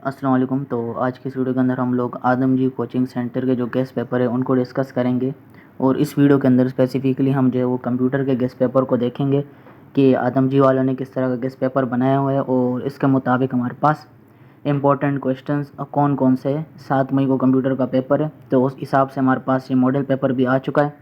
अस्सलाम वालेकुम। तो आज की इस वीडियो के अंदर हम लोग आदम जी कोचिंग सेंटर के जो गेस्ट पेपर है उनको डिस्कस करेंगे। और इस वीडियो के अंदर स्पेसिफिकली हम जो है वो कंप्यूटर के गेस्ट पेपर को देखेंगे कि आदम जी वालों ने किस तरह का गेस्ट पेपर बनाया हुआ है और इसके मुताबिक हमारे पास इम्पोर्टेंट क्वेश्चंस कौन कौन से हैं। 7 मई को कंप्यूटर का पेपर है तो उस हिसाब से हमारे पास ये मॉडल पेपर भी आ चुका है।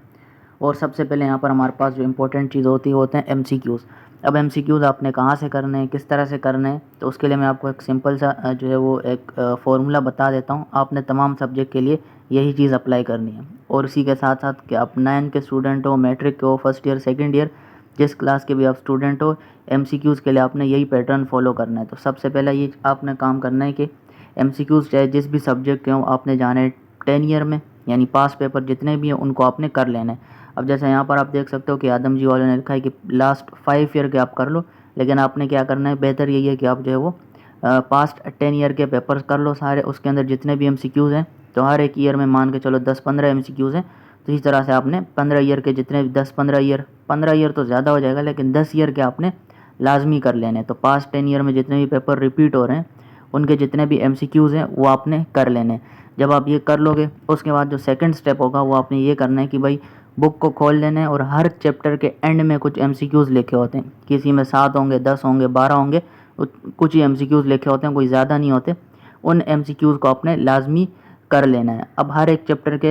और सबसे पहले यहाँ पर हमारे पास जो इम्पोर्टेंट चीज़ होती है होते हैं एमसीक्यूज़। अब एमसीक्यूज़ आपने कहाँ से करने हैं, किस तरह से करने हैं, तो उसके लिए मैं आपको एक सिंपल सा जो है वो एक फ़ॉर्मूला बता देता हूँ। आपने तमाम सब्जेक्ट के लिए यही चीज़ अप्लाई करनी है। और इसी के साथ साथ कि आप 9 के स्टूडेंट हो, मैट्रिक के हो, फर्स्ट ईयर सेकेंड ईयर, जिस क्लास के भी आप स्टूडेंट हो, एमसीक्यूज़ के लिए आपने यही पैटर्न फॉलो करना है। तो सबसे पहला ये आपने काम करना है कि एमसीक्यूज़ चाहे जिस भी सब्जेक्ट के हों आपने जाने 10 ईयर में, यानी पास पेपर जितने भी हैं उनको आपने कर लेना है। अब जैसे यहाँ पर आप देख सकते हो कि आदम जी वालों ने लिखा है कि लास्ट 5 ईयर के आप कर लो, लेकिन आपने क्या करना है, बेहतर यही है कि आप जो है वो पास्ट 10 ईयर के पेपर्स कर लो सारे। उसके अंदर जितने भी एमसीक्यूज़ हैं, तो हर एक ईयर में मान के चलो 10-15 एमसीक्यूज़ हैं, तो इस तरह से आपने 15 ईयर के जितने 10-15 ईयर, 15 ईयर तो ज़्यादा हो जाएगा, लेकिन 10 ईयर के आपने लाजमी कर लेने। तो पास्ट 10 ईयर में जितने भी पेपर रिपीट हो रहे हैं उनके जितने भी एमसीक्यूज़ हैं वो आपने कर लेने। जब आप ये कर लोगे उसके बाद जो सेकंड स्टेप होगा वो आपने ये करना है कि भाई बुक को खोल लेना है और हर चैप्टर के एंड में कुछ एमसीक्यूज़ लिखे होते हैं। किसी में 7 होंगे, 10 होंगे, 12 होंगे, कुछ ही एमसीक्यूज़ लिखे होते हैं, कोई ज़्यादा नहीं होते। उन एमसीक्यूज़ को आपने लाजमी कर लेना है। अब हर एक चैप्टर के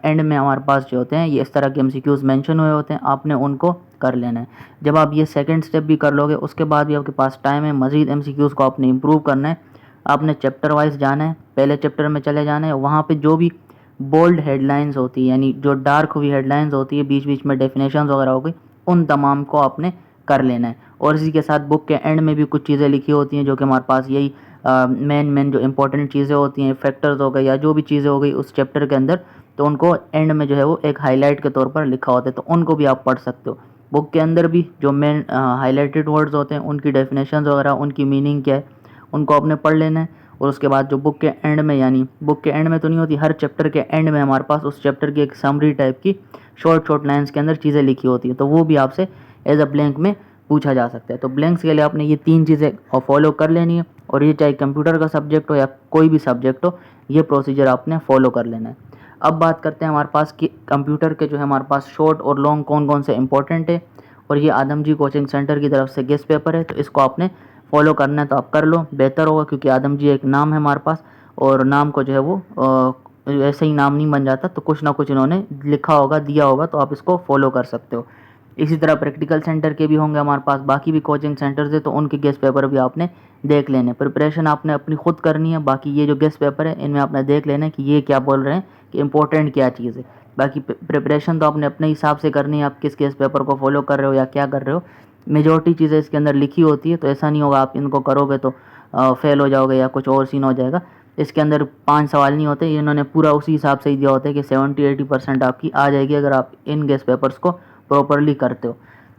एंड में हमारे पास जो होते हैं ये इस तरह के एमसीक्यूज़ मेंशन हुए होते हैं, आपने उनको कर लेना है। जब आप ये सेकंड स्टेप भी कर लोगे उसके बाद भी आपके पास टाइम है, मज़ीद एमसीक्यूज़ को आपने इम्प्रूव करना है। आपने चैप्टर वाइज जाना है, पहले चैप्टर में चले जाना है, वहाँ पे जो भी बोल्ड हेडलाइंस होती है यानी जो डार्क हुई हेडलाइंस होती है, बीच बीच में डेफिनेशंस वगैरह हो गई, उन तमाम को आपने कर लेना है। और इसी के साथ बुक के एंड में भी कुछ चीज़ें लिखी होती हैं जो कि हमारे पास यही मेन जो इंपॉर्टेंट चीज़ें होती हैं, फैक्टर्स हो गए या जो भी चीज़ें हो गई उस चैप्टर के अंदर, तो उनको एंड में जो है वो एक हाईलाइट के तौर पर लिखा होता है, तो उनको भी आप पढ़ सकते हो। बुक के अंदर भी जो मेन हाईलाइटेड वर्ड्स होते हैं उनकी डेफिनेशंस वगैरह, उनकी मीनिंग क्या है, उनको आपने पढ़ लेना है। और उसके बाद जो बुक के एंड में, यानी बुक के एंड में तो नहीं होती, हर चैप्टर के एंड में हमारे पास उस चैप्टर की एक समरी टाइप की शॉर्ट शॉर्ट लाइन्स के अंदर चीज़ें लिखी होती है, तो वो भी आपसे एज अ ब्लैंक में पूछा जा सकता है। तो ब्लैंक्स के लिए आपने ये 3 चीज़ें फॉलो कर लेनी है। और ये चाहे कंप्यूटर का सब्जेक्ट हो या कोई भी सब्जेक्ट हो, ये प्रोसीजर आपने फॉलो कर लेना है। अब बात करते हैं हमारे पास कि कंप्यूटर के जो है हमारे पास शॉर्ट और लॉन्ग कौन कौन से इंपॉर्टेंट है। और ये आदम जी कोचिंग सेंटर की तरफ से गेस्ट पेपर है, तो इसको आपने फॉलो करना है तो आप कर लो, बेहतर होगा, क्योंकि आदम जी एक नाम है हमारे पास, और नाम को जो है वो ऐसे ही नाम नहीं बन जाता, तो कुछ ना कुछ इन्होंने लिखा होगा, दिया होगा, तो आप इसको फॉलो कर सकते हो। इसी तरह प्रैक्टिकल सेंटर के भी होंगे हमारे पास, बाकी भी कोचिंग सेंटर्स है, तो उनके गेस्ट पेपर भी आपने देख लेने। प्रिपरेशन आपने अपनी खुद करनी है, बाकी ये जो गेस्ट पेपर है इनमें आपने देख लेना है कि ये क्या बोल रहे हैं, कि इंपॉर्टेंट क्या चीज़ है। बाकी प्रिपरेशन तो आपने अपने हिसाब से करनी है, आप किस गेस्ट पेपर को फॉलो कर रहे हो या क्या कर रहे हो। मेजॉरिटी चीज़ें इसके अंदर लिखी होती है, तो ऐसा नहीं होगा आप इनको करोगे तो फेल हो जाओगे या कुछ और सीन हो जाएगा। इसके अंदर 5 सवाल नहीं होते, इन्होंने पूरा उसी हिसाब से ही दिया होता है कि 70-80% आपकी आ जाएगी अगर आप इन गेस्ट पेपर्स को प्रॉपरली करते हो।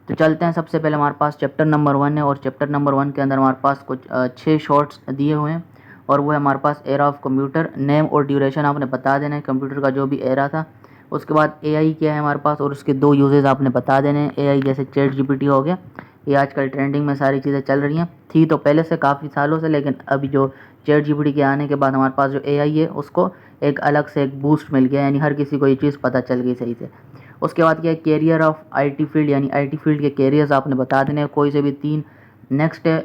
तो चलते हैं, सबसे पहले हमारे पास चैप्टर नंबर 1 है, और चैप्टर नंबर 1 के अंदर हमारे पास कुछ 6 शॉर्ट्स दिए हुए हैं। और वो है हमारे पास एरा ऑफ कंप्यूटर, नेम और ड्यूरेशन आपने बता देना है, कंप्यूटर का जो भी एरा था। उसके बाद एआई क्या है हमारे पास और उसके 2 यूजेस आपने बता देने हैं। एआई जैसे चैट जीपीटी हो गया, ये आजकल ट्रेंडिंग में सारी चीज़ें चल रही हैं, थी तो पहले से काफ़ी सालों से, लेकिन अभी जो चैट जीपीटी के आने के बाद हमारे पास जो एआई है उसको एक अलग से एक बूस्ट मिल गया, यानी हर किसी को ये चीज़ पता चल गई सही से। उसके बाद क्या है, कैरियर ऑफ आईटी फील्ड, यानी आईटी फील्ड के कैरियर्स आपने बता देने हैं, कोई से भी 3। नेक्स्ट है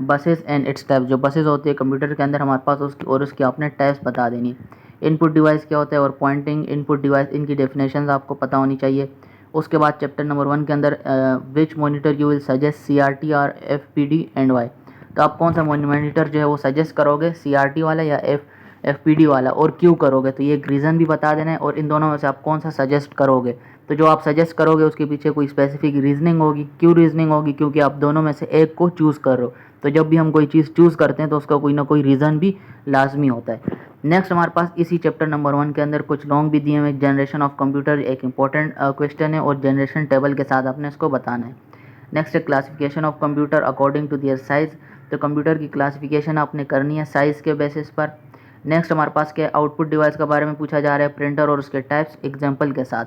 बसेस एंड इट्स टाइप, जो बसेस होती है कंप्यूटर के अंदर हमारे पास उसकी, और उसकी आपने टाइप्स बता देनी है। इनपुट डिवाइस क्या होता है और पॉइंटिंग इनपुट डिवाइस, इनकी डेफिनेशंस आपको पता होनी चाहिए। उसके बाद चैप्टर नंबर 1 के अंदर which monitor you will suggest, CRT और एफपीडी एंड वाई, तो आप कौन सा मॉनिटर जो है वो सजेस्ट करोगे, सीआरटी वाला या एफपीडी वाला, और क्यों करोगे, तो ये एक रीज़न भी बता देना है, और इन दोनों में से आप कौन सा सजेस्ट करोगे। तो जो आप सजेस्ट करोगे उसके पीछे कोई स्पेसिफिक रीजनिंग होगी। क्यों रीजनिंग होगी, क्योंकि आप दोनों में से एक को चूज़ कर रहे हो, तो जब भी हम कोई चीज़ चूज़ करते हैं तो उसका कोई ना कोई रीज़न भी लाजमी होता है। नेक्स्ट हमारे पास इसी चैप्टर नंबर 1 के अंदर कुछ लॉन्ग भी दिए हुए, जनरेशन ऑफ कंप्यूटर एक इंपॉर्टेंट क्वेश्चन है, और जनरेशन टेबल के साथ आपने इसको बताना है। नेक्स्ट है classification of computer according to their size, तो कंप्यूटर की क्लासिफिकेशन आपने करनी है साइज़ के बेसिस पर। नेक्स्ट हमारे पास क्या आउटपुट डिवाइस के बारे में पूछा जा रहा है, प्रिंटर और उसके टाइप्स एग्जाम्पल के साथ।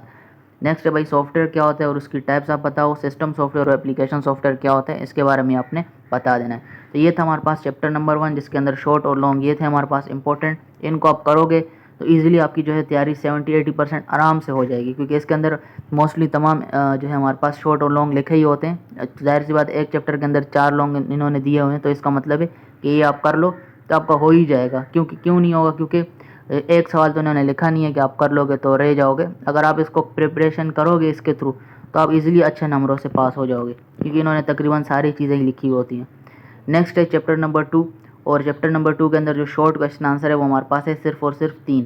नेक्स्ट है भाई सॉफ्टवेयर क्या होता है और उसकी टाइप्स आप बताओ। सिस्टम सॉफ्टवेयर और एप्लीकेशन सॉफ्टवेयर क्या होता है इसके बारे में आपने बता देना है। तो ये था हमारे पास चैप्टर नंबर 1, जिसके अंदर शॉर्ट और लॉन्ग ये थे हमारे पास इंपॉर्टेंट। इनको आप करोगे तो ईजिली आपकी जो है तैयारी 70-80% आराम से हो जाएगी, क्योंकि इसके अंदर मोस्टली तमाम जो है हमारे पास शॉर्ट और लॉन्ग लिखे ही होते हैं। जाहिर सी बात, एक चैप्टर के अंदर 4 लॉन्ग इन्होंने दिए हुए हैं, तो इसका मतलब है कि ये आप कर लो तो आपका हो ही जाएगा। क्योंकि क्यों नहीं होगा, क्योंकि एक सवाल तो इन्होंने लिखा नहीं है कि आप कर लोगे तो रह जाओगे। अगर आप इसको प्रिपरेशन करोगे इसके थ्रू तो आप इजीली अच्छे नंबरों से पास हो जाओगे, क्योंकि इन्होंने तकरीबन सारी चीज़ें ही लिखी होती हैं। नेक्स्ट है चैप्टर नंबर 2, और चैप्टर नंबर 2 के अंदर जो शॉर्ट क्वेश्चन आंसर है वो हमारे पास है सिर्फ और सिर्फ 3।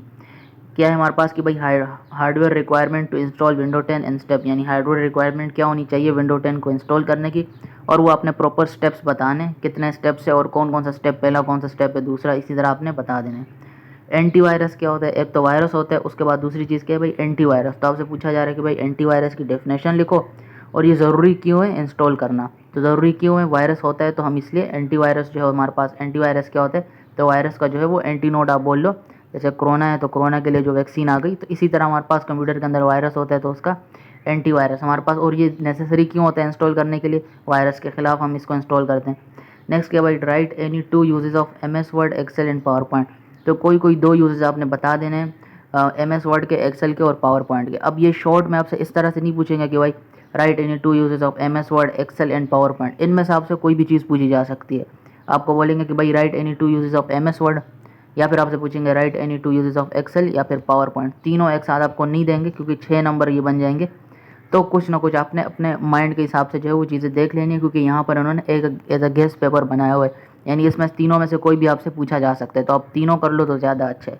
क्या है हमारे पास कि भाई hardware requirement to install window 10 in step, यानी हार्डवेयर रिक्वायरमेंट क्या होनी चाहिए विंडो 10 को इंस्टॉल करने की, और वो आपने प्रॉपर स्टेप्स बताने, कितने स्टेप्स है और कौन कौन सा स्टेप पहला, कौन सा स्टेप है दूसरा, इसी तरह आपने बता देना है। एंटीवायरस क्या होता है, एक तो वायरस होता है, उसके बाद दूसरी चीज़ क्या है भाई एंटीवायरस। तो आपसे पूछा जा रहा है कि भाई एंटीवायरस की डेफिनेशन लिखो और ये ज़रूरी क्यों है इंस्टॉल करना। तो ज़रूरी क्यों है, वायरस होता है तो हम इसलिए एंटीवायरस जो है हमारे पास, एंटीवायरस क्या होता है तो वायरस का जो है वो एंटीनोड आप बोल लो। जैसे कोरोना है तो कोरोना के लिए जो वैक्सीन आ गई, तो इसी तरह हमारे पास कंप्यूटर के अंदर वायरस होता है तो उसका एंटीवायरस हमारे पास। और ये नेसेसरी क्यों होता है इंस्टॉल करने के लिए, वायरस के खिलाफ हम इसको इंस्टॉल करते हैं। नेक्स्ट क्या भाई, write any 2 uses of MS Word, Excel and PowerPoint. तो कोई कोई 2 यूजेस आपने बता देने हैं MS वर्ड के, एक्सेल के और पावर पॉइंट के। अब ये शॉर्ट में आपसे इस तरह से नहीं पूछेंगे कि भाई write any 2 uses of MS Word, Excel and PowerPoint. इनमें से आपसे कोई भी चीज़ पूछी जा सकती है। आपको बोलेंगे कि भाई write any 2 uses of MS Word, या फिर आपसे पूछेंगे write any 2 uses of Excel या फिर पावर पॉइंट। तीनों एक साथ आपको नहीं देंगे, क्योंकि 6 नंबर ये बन जाएंगे। तो कुछ ना कुछ आपने अपने माइंड के हिसाब से जो है वो चीज़ें देख लेनी है, क्योंकि यहाँ पर उन्होंने एक एज अ गेस्ट पेपर बनाया हुआ है, यानी इसमें तीनों में से कोई भी आपसे पूछा जा सकता है। तो आप तीनों कर लो तो ज़्यादा अच्छा है।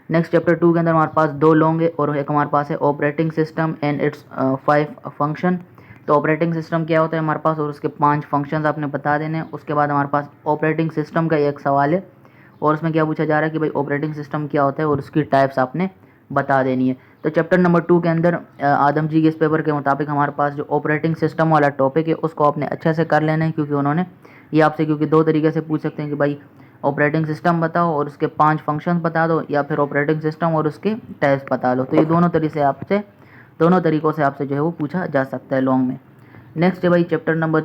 नेक्स्ट चैप्टर 2 के अंदर हमारे पास 2 लॉन्ग है और एक हमारे पास है operating system and it's 5 function. तो ऑपरेटिंग सिस्टम क्या होता है हमारे पास और उसके 5 फंक्शंस आपने बता देने हैं। उसके बाद हमारे पास ऑपरेटिंग सिस्टम का एक सवाल है, और उसमें क्या पूछा जा रहा है कि भाई ऑपरेटिंग सिस्टम क्या होता है और उसकी टाइप्स आपने बता देनी है। तो चैप्टर नंबर 2 के अंदर आदम जी के इस पेपर के मुताबिक हमारे पास जो ऑपरेटिंग सिस्टम वाला टॉपिक है उसको आपने अच्छे से कर लेना है, क्योंकि उन्होंने ये आपसे क्योंकि 2 तरीके से पूछ सकते हैं कि भाई ऑपरेटिंग सिस्टम बताओ और उसके 5 फंक्शंस बता दो, या फिर ऑपरेटिंग सिस्टम और उसके टाइप्स बता लो। तो ये दोनों तरीकों से आपसे जो है वो पूछा जा सकता है लॉन्ग में। नेक्स्ट है भाई चैप्टर नंबर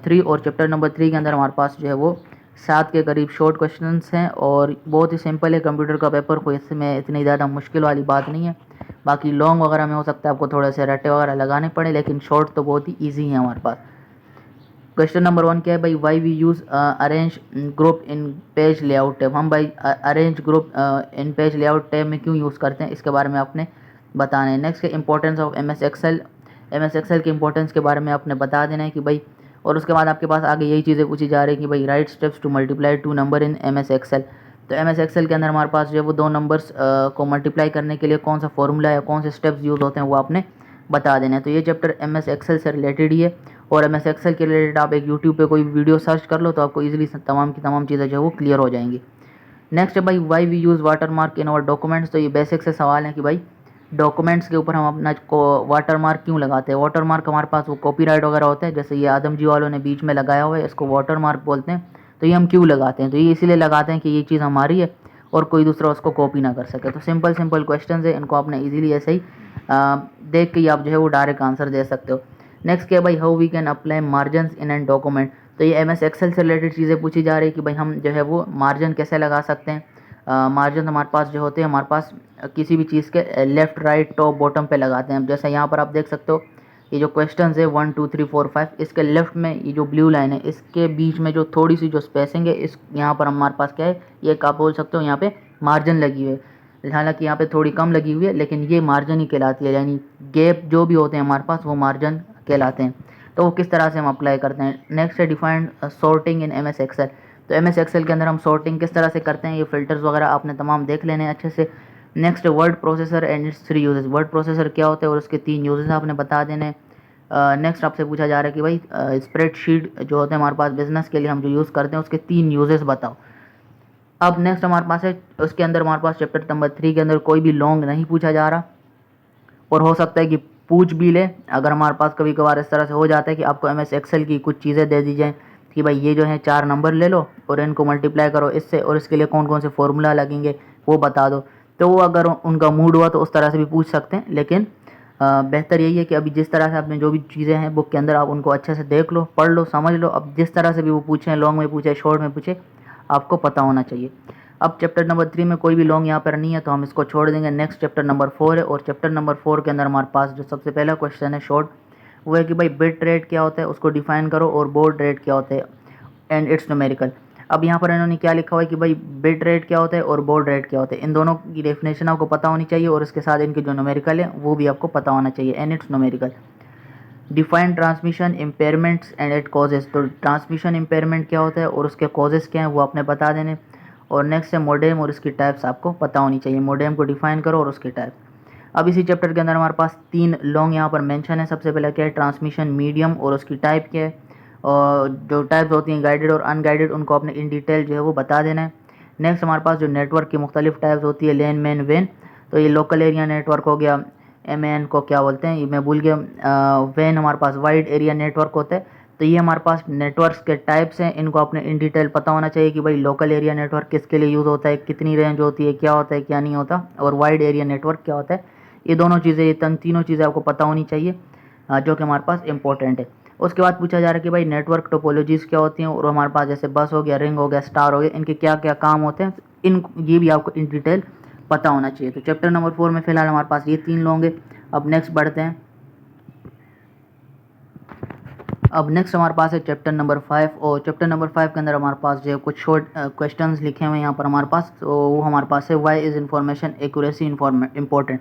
3, और चैप्टर नंबर 3 के अंदर हमारे पास जो है वो 7 के करीब शॉर्ट क्वेश्चंस हैं, और बहुत ही सिंपल है कंप्यूटर का पेपर, कोई इसमें इतनी ज़्यादा मुश्किल वाली बात नहीं है। बाकी लॉन्ग वगैरह में हो सकता है आपको थोड़े से रट्टे वगैरह लगाने पड़े, लेकिन शॉर्ट तो बहुत ही ईजी है हमारे पास। क्वेश्चन नंबर 1 क्या है भाई, why we use arrange group in page layout tab. हम भाई arrange group in page layout tab में क्यों यूज़ करते हैं, इसके बारे में आपने बताना है। नेक्स्ट है importance of MS Excel. MS Excel के इंपॉर्टेंस के बारे में आपने बता देना है कि भाई, और उसके बाद आपके पास आगे यही चीज़ें पूछी जा रही है कि भाई write steps to multiply 2 number in MS Excel. तो MS एक्सेल के अंदर हमारे पास जो है वो 2 नंबर्स को मल्टीप्लाई करने के लिए कौन सा फॉर्मूला या कौन से स्टेप्स यूज़ होते हैं वो आपने बता देना है। तो ये चैप्टर MS एक्सेल से रिलेटेड ही है, और MS एक्सेल के रिलेटेड आप एक यूट्यूब पे कोई वीडियो सर्च कर लो तो आपको ईजिली तमाम की तमाम चीज़ें जो है वो क्लियर हो जाएंगी। नेक्स्ट है भाई why we use watermark in our documents. तो ये बेसिक से सवाल है कि भाई डॉक्यूमेंट्स के ऊपर हम अपना वाटर मार्क क्यों लगाते हैं। वाटर मार्क हमारे पास वो कॉपीराइट वगैरह होता है, जैसे ये आदम जी वालों ने बीच में लगाया हुआ है, इसको वाटर मार्क बोलते हैं। तो ये हम क्यों लगाते हैं, तो ये इसीलिए लगाते हैं कि ये चीज़ हमारी है और कोई दूसरा उसको कॉपी ना कर सके। तो सिंपल सिंपल क्वेश्चन है, इनको आपने ईजिली ऐसे ही देख के आप जो है वो डायरेक्ट आंसर दे सकते हो। नेक्स्ट क्या भाई, how we can apply margins in an document. तो ये MS एक्सेल से रिलेटेड चीज़ें पूछी जा रही है कि भाई हम जो है वो मार्जिन कैसे लगा सकते हैं। मार्जिन हमारे पास जो होते हैं, हमारे पास किसी भी चीज़ के लेफ़्ट राइट टॉप बॉटम पे लगाते हैं। जैसे यहाँ पर आप देख सकते हो ये जो क्वेश्चन है 1 2 3 4 5, इसके लेफ्ट में ये जो ब्लू लाइन है इसके बीच में जो थोड़ी सी जो स्पेसिंग है, इस यहाँ पर हमारे पास क्या है, ये आप बोल सकते हो यहाँ पे मार्जिन लगी हुई है। हालांकि यहाँ पे थोड़ी कम लगी हुई है, लेकिन ये मार्जिन ही कहलाती है, यानी गैप जो भी होते हैं हमारे पास वो मार्जिन कहलाते हैं। तो वो किस तरह से हम अप्लाई करते हैं। नेक्स्ट है डिफाइंड सॉर्टिंग इन MS एक्सेल। तो MS एक्सेल के अंदर हम सॉर्टिंग किस तरह से करते हैं, ये फिल्टर्स वगैरह आपने तमाम देख लेने हैं अच्छे से। Next word processor and it's 3 uses. Word processor क्या होता है और उसके 3 यूजेस आपने बता देने। नेक्स्ट आपसे पूछा जा रहा है कि भाई स्प्रेडशीट जो होते हैं हमारे पास बिजनेस के लिए हम जो यूज़ करते हैं उसके 3 यूजेस बताओ। अब नेक्स्ट हमारे पास है, उसके अंदर हमारे पास चैप्टर नंबर 3 के अंदर कोई भी लॉन्ग नहीं पूछा जा रहा, और हो सकता है कि पूछ भी ले। अगर हमारे पास कभी कभार इस तरह से हो जाता है कि आपको MS एक्सेल की कुछ चीज़ें दे दी जाए कि भाई ये जो है 4 नंबर ले लो और इनको मल्टीप्लाई करो इससे, और इसके लिए कौन कौन से फॉर्मूला लगेंगे वो बता दो। तो वो अगर उनका मूड हुआ तो उस तरह से भी पूछ सकते हैं, लेकिन बेहतर यही है कि अभी जिस तरह से आपने जो भी चीज़ें हैं बुक के अंदर आप उनको अच्छे से देख लो, पढ़ लो, समझ लो। अब जिस तरह से भी वो पूछें, लॉन्ग में पूछे, शॉर्ट में पूछे, आपको पता होना चाहिए। अब चैप्टर नंबर 3 में कोई भी लॉन्ग यहाँ पर नहीं है तो हम इसको छोड़ देंगे। नेक्स्ट चैप्टर नंबर 4 है, और चैप्टर नंबर 4 के अंदर हमारे पास जो सबसे पहला क्वेश्चन है शॉर्ट, वो है कि भाई बिट रेट क्या होता है, उसको डिफाइन करो, और बोर्ड रेट क्या होता है एंड इट्स न्यूमेरिकल। अब यहाँ पर इन्होंने क्या लिखा हुआ है कि भाई बिट रेट क्या होता है और बोर्ड रेट क्या होता है, इन दोनों की डेफिनेशन आपको पता होनी चाहिए, और इसके साथ इनके जो न्यूमेरिकल है वो भी आपको पता होना चाहिए and it's numerical. Define transmission impairments and it causes, तो ट्रांसमिशन इम्पेयरमेंट क्या होता है और उसके कॉजेज क्या हैं वो आपने बता देने। और नेक्स्ट है मोडेम, और इसकी टाइप्स आपको पता होनी चाहिए। मोडेम को डिफाइन करो और उसके टाइप्स। अब इसी चैप्टर के अंदर हमारे पास 3 लॉन्ग यहाँ पर मेंशन है। सबसे पहले क्या है, ट्रांसमिशन मीडियम, और उसकी टाइप क्या है, और जो टाइप्स होती हैं गाइडेड और अनगाइडेड, उनको आपने इन डिटेल जो है वो बता देना है। नेक्स्ट हमारे पास जो नेटवर्क की मुख्तलिफ टाइप्स होती है, लेन, मैन, वेन, तो ये लोकल एरिया नेटवर्क हो गया, एम को क्या बोलते हैं ये मैं भूल गया, वेन हमारे पास वाइड एरिया नेटवर्क होता है। तो ये हमारे पास नेटवर्क्स के टाइप्स हैं, इनको आपने इन डिटेल पता होना चाहिए कि भाई लोकल एरिया नेटवर्क किसके लिए यूज़ होता है, कितनी रेंज होती है, क्या होता है क्या नहीं होता, और वाइड एरिया नेटवर्क क्या होता है। ये दोनों चीज़ें, ये तीनों चीज़ें आपको पता होनी चाहिए, जो कि हमारे पास इंपॉर्टेंट है। उसके बाद पूछा जा रहा है कि भाई नेटवर्क टोपोलॉजीज़ क्या होती हैं, और हमारे पास जैसे बस हो गया, रिंग हो गया, स्टार हो गया, इनके क्या क्या काम होते हैं, इन ये भी आपको इन डिटेल पता होना चाहिए। तो चैप्टर नंबर 4 में फ़िलहाल हमारे पास ये 3 होंगे। अब नेक्स्ट बढ़ते हैं। अब नेक्स्ट हमारे पास है चैप्टर नंबर 5, और चैप्टर नंबर 5 के अंदर हमारे पास जो है कुछ शॉर्ट क्वेश्चंस लिखे हुए हैं यहाँ पर हमारे पास। तो वो हमारे पास है, why is information accuracy important.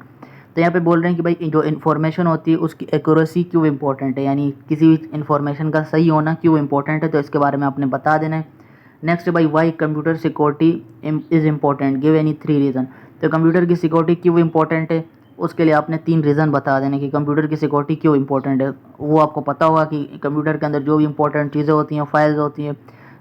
तो यहाँ पे बोल रहे हैं कि भाई जो इन्फॉर्मेशन होती है उसकी एक्यूरेसी क्यों इंपॉर्टेंट है, यानी किसी भी इन्फॉर्मेशन का सही होना क्यों इंपॉर्टेंट है, तो इसके बारे में आपने बता देना है। नेक्स्ट भाई, why computer security is important, give any 3 reason. तो कंप्यूटर की सिक्योरिटी क्यों इंपॉर्टेंट है, उसके लिए आपने 3 रीज़न बता देने कि कंप्यूटर की सिक्योरिटी क्यों इंपॉर्टेंट है। वो आपको पता होगा कि कंप्यूटर के अंदर जो भी इंपॉर्टेंट चीज़ें होती हैं, फाइल्स होती हैं,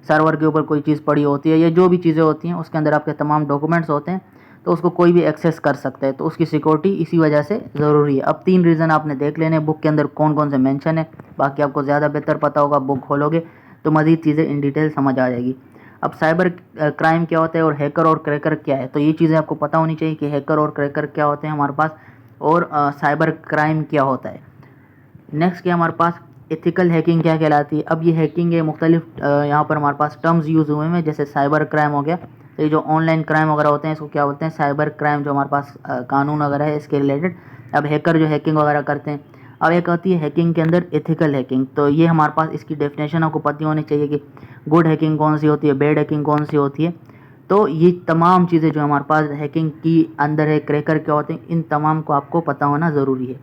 सर्वर के ऊपर कोई चीज़ पड़ी होती है, या जो भी चीज़ें होती हैं उसके अंदर आपके तमाम डॉक्यूमेंट्स होते हैं, तो उसको कोई भी एक्सेस कर सकता है, तो उसकी सिक्योरिटी इसी वजह से ज़रूरी है। अब 3 रीज़न आपने देख लेने बुक के अंदर कौन कौन से मेंशन है, बाकी आपको ज़्यादा बेहतर पता होगा, बुक खोलोगे तो मज़ीद चीज़ें इन डिटेल समझ आ जाएगी। अब साइबर क्राइम क्या होता है और हैकर और क्रैकर क्या है, तो ये चीज़ें आपको पता होनी चाहिए कि हैकर और क्रैकर क्या होते हैं हमारे पास, और साइबर क्राइम क्या होता है। नेक्स्ट क्या हमारे पास, एथिकल हैकिंग क्या कहलाती है। अब ये हैकिंग है मुख्तलिफ यहाँ पर हमारे पास टर्म्स यूज़ हुए हैं, जैसे साइबर क्राइम हो गया, तो ये जो ऑनलाइन क्राइम वगैरह होते हैं इसको क्या बोलते हैं, साइबर क्राइम, जो हमारे पास कानून वगैरह है इसके रिलेटेड। अब हैकर जो हैकिंग वगैरह करते हैं। अब एक आती है हैकिंग के अंदर एथिकल हैकिंग, तो ये हमारे पास इसकी डेफिनेशन आपको पता होनी चाहिए कि गुड हैकिंग कौन सी होती है, बैड हैकिंग कौन सी होती है। तो ये तमाम चीज़ें जो हमारे पास हैकिंग की अंदर है, क्रैकर क्या होते हैं, इन तमाम को आपको पता होना ज़रूरी है।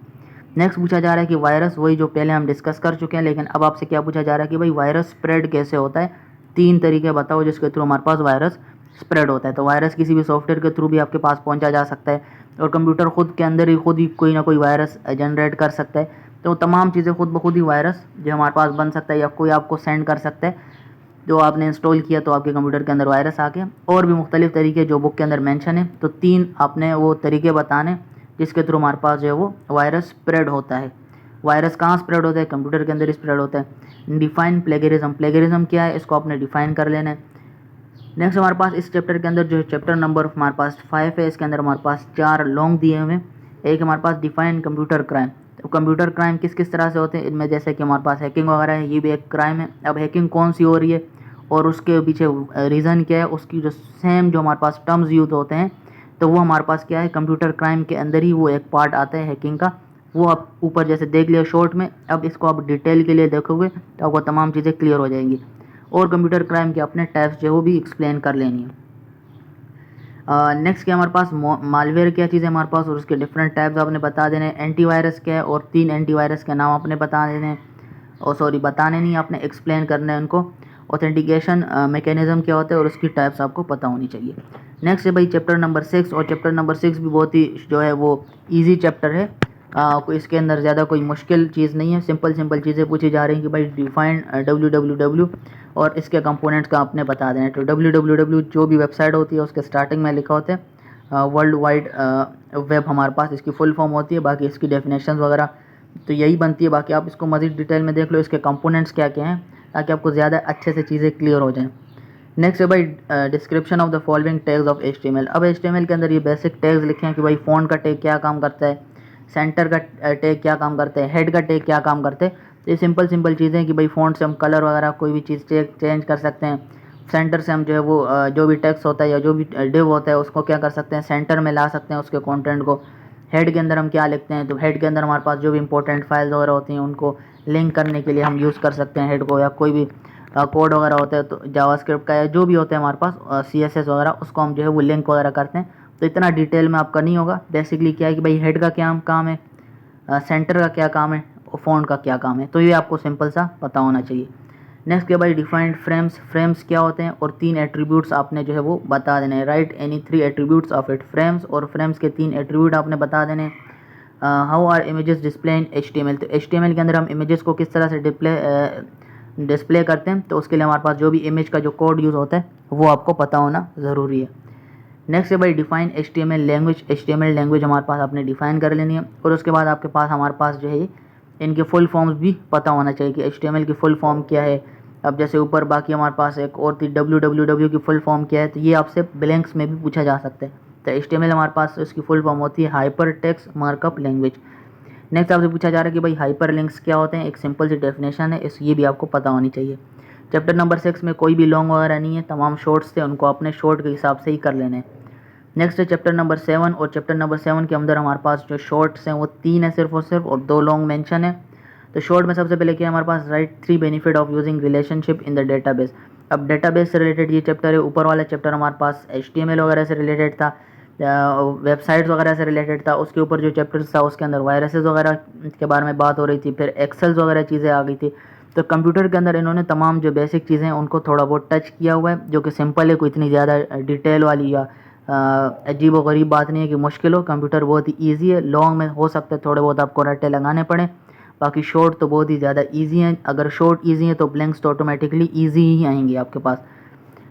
नेक्स्ट पूछा जा रहा है कि वायरस, वही जो पहले हम डिस्कस कर चुके हैं, लेकिन अब आपसे क्या पूछा जा रहा है कि भाई वायरस स्प्रेड कैसे होता है। 3 तरीके बताओ जिसके थ्रू हमारे पास वायरस स्प्रेड होता है। तो वायरस किसी भी सॉफ्टवेयर के थ्रू भी आपके पास पहुंचा जा सकता है, और कंप्यूटर खुद के अंदर ही खुद ही कोई ना कोई वायरस जनरेट कर सकता है। तो तमाम चीज़ें खुद ब खुद ही वायरस जो हमारे पास बन सकता है, या कोई आपको सेंड कर सकता है, जो आपने इंस्टॉल किया तो आपके कंप्यूटर के अंदर वायरस आ गया। और भी मुख्तलिफ तरीके जो बुक के अंदर मेंशन है, तो 3 आपने वो तरीके बताने जिसके थ्रू हमारे पास जो है वो वायरस स्प्रेड होता है। वायरस कहाँ स्प्रेड होता है, कंप्यूटर के अंदर स्प्रेड होता है। डिफाइन प्लेगरिज्म, प्लेगरिज्म क्या है इसको आपने डिफाइन कर लेना है। नेक्स्ट हमारे पास इस चैप्टर के अंदर जो है चैप्टर नंबर हमारे पास 5 है, इसके अंदर हमारे पास 4 लॉन्ग दिए हुए हैं। एक हमारे पास डिफाइन कंप्यूटर क्राइम, तो कंप्यूटर क्राइम किस किस तरह से होते हैं, इनमें जैसे कि हमारे पास हैकिंग वगैरह है, ये भी एक क्राइम है। अब हैकिंग कौन सी हो रही है और उसके पीछे रीज़न क्या है, उसकी जो सेम जो हमारे पास टर्म्स यूज होते हैं, तो वो हमारे पास क्या है, कंप्यूटर क्राइम के अंदर ही वो एक पार्ट आता है हैकिंग का। वो आप ऊपर जैसे देख लिया शॉर्ट में, अब इसको आप डिटेल के लिए देखोगे तो आपको तमाम चीज़ें क्लियर हो जाएंगी, और कंप्यूटर क्राइम के अपने टाइप्स जो है वो भी एक्सप्लेन कर लेनी है। नेक्स्ट क्या हमारे पास, मालवेयर क्या चीज़ है हमारे पास और उसके डिफरेंट टाइप्स आपने बता देने हैं। एंटीवायरस क्या है और 3 एंटीवायरस के नाम आपने बता देने हैं, और सॉरी बताने नहीं, आपने एक्सप्लेन करना है उनको। ऑथेंटिकेशन मैकेनिज्म क्या होता है और उसकी टाइप्स आपको पता होनी चाहिए। नेक्स्ट है भाई चैप्टर नंबर 6, और चैप्टर नंबर 6 भी बहुत ही जो है वो ईजी चैप्टर है। कोई इसके अंदर ज़्यादा कोई मुश्किल चीज़ नहीं है, सिंपल सिंपल चीज़ें पूछी जा रही हैं कि भाई डिफाइन www और इसके कंपोनेंट्स का आपने बता देना है। तो www जो भी वेबसाइट होती है उसके स्टार्टिंग में लिखा होता है वर्ल्ड वाइड वेब, हमारे पास इसकी फुल फॉर्म होती है। बाकी इसकी डेफिनेशन वगैरह तो यही बनती है, बाकी आप इसको मज़ीद डिटेल में देख लो, इसके कंपोनेंट्स क्या क्या हैं, ताकि आपको ज़्यादा अच्छे से चीज़ें क्लियर हो जाएँ। नेक्स्ट है भाई description of the following tags of HTML। अब HTML के अंदर ये बेसिक टैग्स लिखे हैं कि भाई फ़ॉन्ट का टैग क्या काम करता है, सेंटर का टैग क्या काम करते हैं, हेड का टैग क्या काम करते हैं। तो ये सिंपल चीज़ें हैं कि भाई फ़ॉन्ट से हम कलर वगैरह कोई भी चीज़ चेंज कर सकते हैं। सेंटर से हम जो है वो जो भी टेक्स्ट होता है या जो भी डिव होता है उसको क्या कर सकते हैं, सेंटर में ला सकते हैं उसके कंटेंट को। हेड के अंदर हम क्या लिखते हैं, तो हेड के अंदर हमारे पास जो भी इंपॉर्टेंट फाइल्स वगैरह होती हैं उनको लिंक करने के लिए हम यूज़ कर सकते हैं हेड को, या कोई भी कोड वगैरह होता है तो जावास्क्रिप्ट का या जो भी होता है हमारे पास CSS वगैरह, उसको हम जो है वो लिंक वगैरह करते हैं। तो इतना डिटेल में आपका नहीं होगा। बेसिकली क्या है कि भाई हेड का क्या काम है, सेंटर का क्या काम है और फ़ॉन्ट का क्या काम है, तो ये आपको सिंपल सा पता होना चाहिए। नेक्स्ट क्या भाई, डिफाइंड फ्रेम्स क्या होते हैं और 3 एट्रीब्यूट्स आपने जो है वो बता देने हैं। Write any 3 attributes of it frames, और फ्रेम्स के 3 एट्रीब्यूट आपने बता देने हैं। How are images display in HTML, तो HTML के अंदर हम इमेजेस को किस तरह से डिस्प्ले करते हैं, तो उसके लिए हमारे पास जो भी इमेज का जो कोड यूज़ होता है वो आपको पता होना ज़रूरी है। नेक्स्ट है भाई define HTML language, HTML language हमारे पास आपने डिफाइन कर लेनी है। और उसके बाद आपके पास हमारे पास जो है इनके फुल फॉर्म्स भी पता होना चाहिए कि HTML की फुल फॉर्म क्या है। अब जैसे ऊपर बाकी हमारे पास एक और थी www की फुल फॉर्म क्या है, तो ये आपसे ब्लैंक्स में भी पूछा जा सकता है। तो HTML हमारे पास इसकी फुल फॉर्म होती है hyper text markup language. Next आपसे पूछा जा रहा है कि भाई हाइपर लिंक्स क्या होते हैं, एक सिंपल सी डेफिनेशन है, ये भी आपको पता होनी चाहिए। चैप्टर नंबर 6 में कोई भी लॉन्ग वगैरह नहीं है, तमाम शॉर्ट्स थे, उनको अपने शॉर्ट के हिसाब से ही कर लेने हैं। नेक्स्ट है चैप्टर नंबर 7, और चैप्टर नंबर 7 के अंदर हमारे पास जो शॉर्ट्स हैं वो 3 है सिर्फ और सिर्फ, और 2 लॉन्ग मेंशन है। तो शॉर्ट में सबसे पहले क्या है हमारे पास, right 3 benefit of using relationship in the database. अब डेटाबेस से रिलेटेड ये चैप्टर है। ऊपर वाला चैप्टर हमारे पास HTML वगैरह से रिलेटेड था, वेबसाइट्स वगैरह से रिलेटेड था। उसके ऊपर जो चैप्टर्स था उसके अंदर वायरसेस वगैरह के बारे में बात हो रही थी, फिर एक्सेल्स वगैरह चीज़ें आ गई थी। तो कंप्यूटर के अंदर इन्होंने तमाम जो बेसिक चीज़ें हैं उनको थोड़ा बहुत टच किया हुआ है, जो कि सिंपल है, कोई इतनी ज़्यादा डिटेल वाली या अजीब व गरीब बात नहीं है कि मुश्किल हो। कंप्यूटर बहुत ही ईजी है। लॉन्ग में हो सकता है थोड़े बहुत आपको रट्टे लगाने पड़े, बाकी शॉर्ट तो बहुत ही ज़्यादा ईजी हैं। अगर शॉर्ट ईजी है तो ब्लैंक्स तो ऑटोमेटिकली ईजी ही आएंगे आपके पास।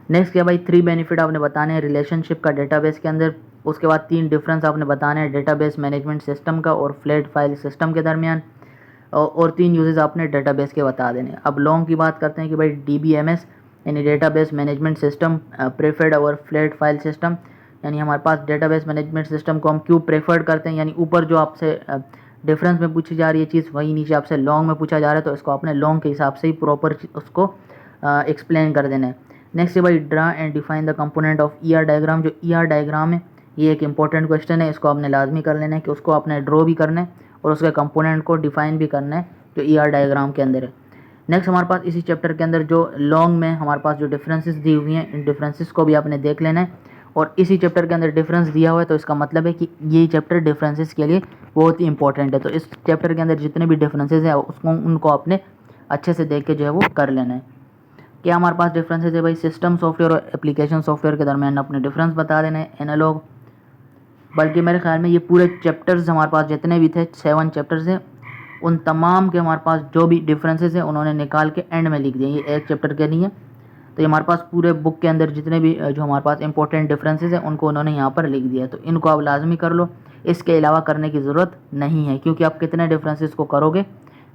नेक्स्ट क्या भाई, 3 बेनिफिट आपने बताने हैं रिलेशनशिप का डेटाबेस के अंदर। उसके बाद 3 डिफरेंस आपने बताने हैं डेटाबेस मैनेजमेंट सिस्टम का और फ्लैट फाइल सिस्टम के दरमियान, और 3 यूजेस आपने डेटाबेस के बता देने। अब लॉन्ग की बात करते हैं कि भाई DBMS यानी डेटाबेस मैनेजमेंट सिस्टम प्रेफर्ड और फ्लैट फाइल सिस्टम, यानी हमारे पास डेटाबेस मैनेजमेंट सिस्टम को हम क्यों प्रेफर्ड करते हैं, यानी ऊपर जो आपसे डिफरेंस में पूछी जा रही है चीज़ वही नीचे आपसे लॉन्ग में पूछा जा रहा है, तो इसको आपने लॉन्ग के हिसाब से ही प्रॉपर उसको एक्सप्लेन कर देना है। नेक्स्ट है भाई draw and define the component of ER diagram. जो ER डायग्राम है ये एक इंपॉर्टेंट क्वेश्चन है, इसको आपने लाजमी कर लेना है कि उसको आपने ड्रॉ भी करना है और उसके कंपोनेंट को डिफाइन भी करना है जो ER डायग्राम के अंदर है। नेक्स्ट हमारे पास इसी चैप्टर के अंदर जो लॉन्ग में हमारे पास जो डिफरेंसेस दी हुई हैं, इन डिफरेंसेस को भी आपने देख लेना है। और इसी चैप्टर के अंदर डिफरेंस दिया हुआ है, तो इसका मतलब है कि ये चैप्टर डिफरेंसेस के लिए बहुत ही इंपॉर्टेंट है। तो इस चैप्टर के अंदर जितने भी डिफरेंसेस हैं उसको उनको आपने अच्छे से देख के जो है वो कर लेना है। क्या हमारे पास डिफरेंसेस है भाई, सिस्टम सॉफ्टवेयर और एप्लीकेशन सॉफ्टवेयर के दरमियान अपने डिफरेंस बता देना है। एनालॉग, बल्कि मेरे ख्याल में ये पूरे चैप्टर्स हमारे पास जितने भी थे 7 चैप्टर्स हैं, उन तमाम के हमारे पास जो भी डिफरेंसेस हैं उन्होंने निकाल के एंड में लिख दिए। ये एक चैप्टर के नहीं है, तो ये हमारे पास पूरे बुक के अंदर जितने भी जो हमारे पास इंपॉर्टेंट डिफरेंसेस हैं उनको उन्होंने यहाँ पर लिख दिया। तो इनको आप लाजमी कर लो, इसके अलावा करने की ज़रूरत नहीं है, क्योंकि आप कितने डिफरेंसेस को करोगे,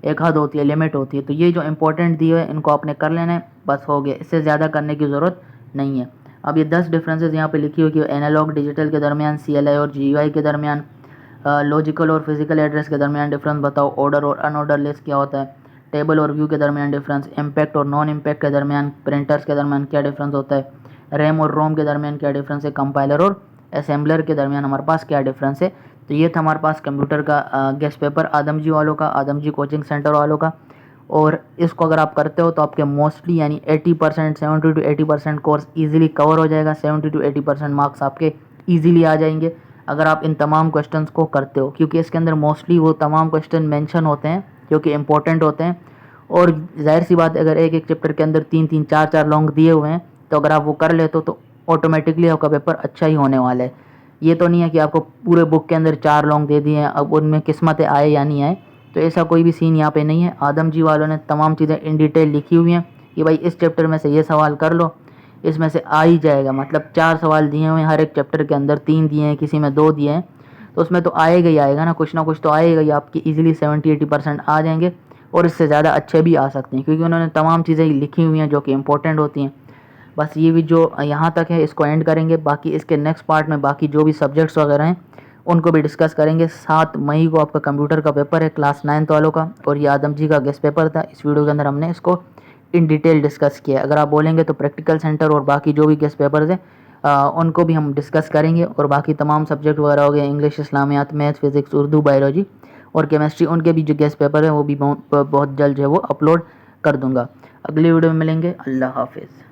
एक हद होती है, लिमिट होती है। तो ये जो इंपॉर्टेंट दिए हुए इनको आपने कर लेना है, बस हो गया, इससे ज़्यादा करने की ज़रूरत नहीं है। अब ये 10 डिफरेंसेस यहाँ पे लिखी हुई कि एनालॉग डिजिटल के दरमियान, CLI और GUI के दरमियान, लॉजिकल और फिजिकल एड्रेस के दरमियान डिफरेंस बताओ, ऑर्डर और अनऑर्डर लिस्ट क्या होता है, टेबल और व्यू के दरमियान डिफरेंस, इम्पैक्ट और नॉन इम्पैक्ट के दरमियान, प्रिंटर्स के दरमियान क्या डिफरेंस होता है, रैम और रोम के दरमियान क्या डिफरेंस है, कंपाइलर और असेंबलर के दरमियान हमारे पास क्या डिफरेंस है। तो ये था हमारे पास कंप्यूटर का गेस्ट पेपर आदम जी वालों का, आदम जी कोचिंग सेंटर वालों का। और इसको अगर आप करते हो तो आपके मोस्टली यानी 80%, 70 to 80% कोर्स ईजिली कवर हो जाएगा। 70 to 80% मार्क्स आपके ईजिली आ जाएंगे अगर आप इन तमाम क्वेश्चंस को करते हो, क्योंकि इसके अंदर मोस्टली वो तमाम क्वेश्चन मेंशन होते हैं जो कि इंपॉर्टेंट होते हैं। और जाहिर सी बात, अगर एक एक चैप्टर के अंदर 3-3, 4-4 लॉन्ग दिए हुए हैं, तो अगर आप वो कर लेते हो तो ऑटोमेटिकली आपका पेपर अच्छा ही होने वाला है। ये तो नहीं है कि आपको पूरे बुक के अंदर 4 लॉन्ग दे दिए हैं, अब उनमें किस्मतें आए या नहीं आए, तो ऐसा कोई भी सीन यहाँ पे नहीं है। आदम जी वालों ने तमाम चीज़ें इन डिटेल लिखी हुई हैं कि भाई इस चैप्टर में से ये सवाल कर लो, इसमें से आ ही जाएगा। मतलब 4 सवाल दिए हुए हैं हर एक चैप्टर के अंदर, 3 दिए हैं, किसी में 2 दिए हैं, तो उसमें तो आएगा ही आएगा ना कुछ तो आएगा ही। आपकी ईजिली 70-80% आ जाएंगे और इससे ज़्यादा अच्छे भी आ सकते हैं, क्योंकि उन्होंने तमाम चीज़ें लिखी हुई हैं जो कि इंपॉर्टेंट होती हैं। बस ये भी जो यहाँ तक है इसको एंड करेंगे, बाकी इसके नेक्स्ट पार्ट में बाकी जो भी सब्जेक्ट्स वगैरह हैं उनको भी डिस्कस करेंगे। 7 मई को आपका कंप्यूटर का पेपर है क्लास 9th वालों का, और ये आदम जी का गेस्ट पेपर था। इस वीडियो के अंदर हमने इसको इन डिटेल डिस्कस किया। अगर आप बोलेंगे तो प्रैक्टिकल सेंटर और बाकी जो भी गेस्ट पेपर्स हैं उनको भी हम डिस्कस करेंगे, और बाकी तमाम सब्जेक्ट वगैरह हो गए, इंग्लिश, इस्लामियात, मैथ, फिजिक्स, उर्दू, बायोलॉजी और केमिस्ट्री, उनके भी जो गेस्ट पेपर है वो भी बहुत जल्द जो है वो अपलोड कर दूंगा। अगली वीडियो में मिलेंगे। अल्लाह हाफिज़।